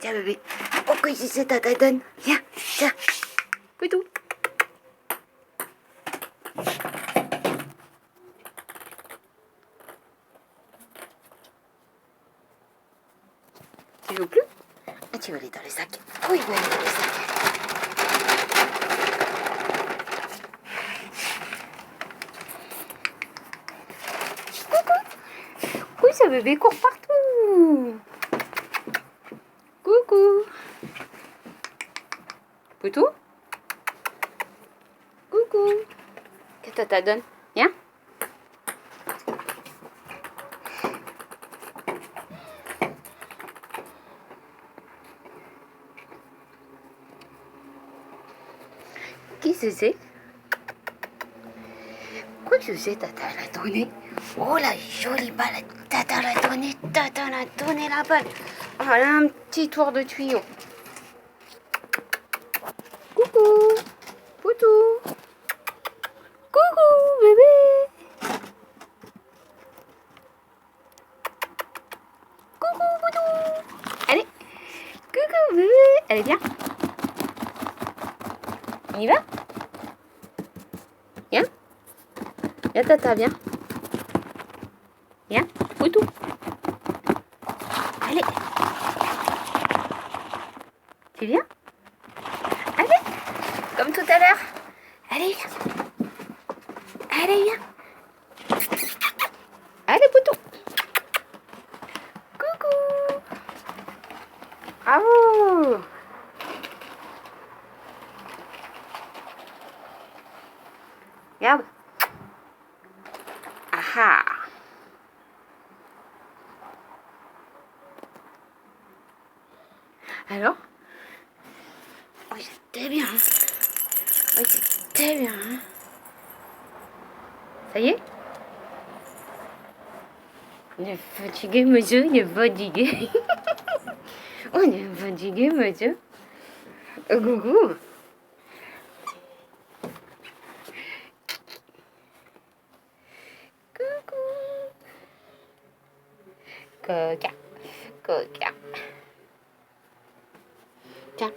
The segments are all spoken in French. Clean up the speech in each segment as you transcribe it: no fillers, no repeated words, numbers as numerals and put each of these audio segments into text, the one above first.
Tiens bébé. Oh que c'est ta donne. Viens, tiens. Poutou. Tu veux plus? Ah, tu veux aller dans le sac? Oui, il veut aller dans le sac. Coucou. Oui, ce bébé court partout. Coucou. Poutou. Coucou. Qu'est-ce que ça donne? Viens. Qui c'est? Quoi que c'est, Tata l'a donné. Oh la jolie balle, Tata l'a donné la balle. Voilà un petit tour de tuyau. Coucou, Poutou. Coucou, bébé. Coucou, Poutou. Allez, coucou, bébé. Allez, viens. On y va? Viens. Viens, Tata, viens. Viens, Poutou. Allez. Tu viens? Allez. Comme tout à l'heure. Allez, viens. Allez, viens. Allez, Poutou. Coucou. Bravo. Regarde. Ah. Alors? Oh, c'était bien. Oh, c'était bien. Ça y est? On est fatigué, monsieur. On est fatigué. On est fatigué, monsieur. Coucou. Coucou. Coca. Coca. Tiens.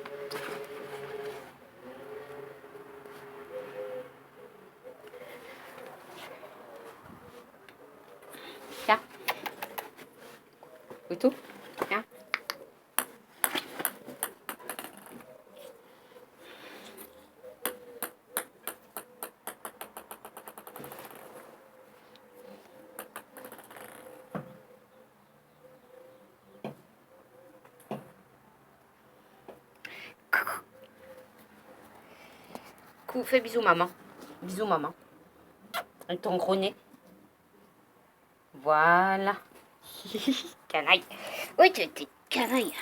Tiens. Poutou. Tiens. Coucou. Fais bisous, maman. Bisous, maman. Avec ton gros nez. Voilà. Canaille. Oui, tu es canaille.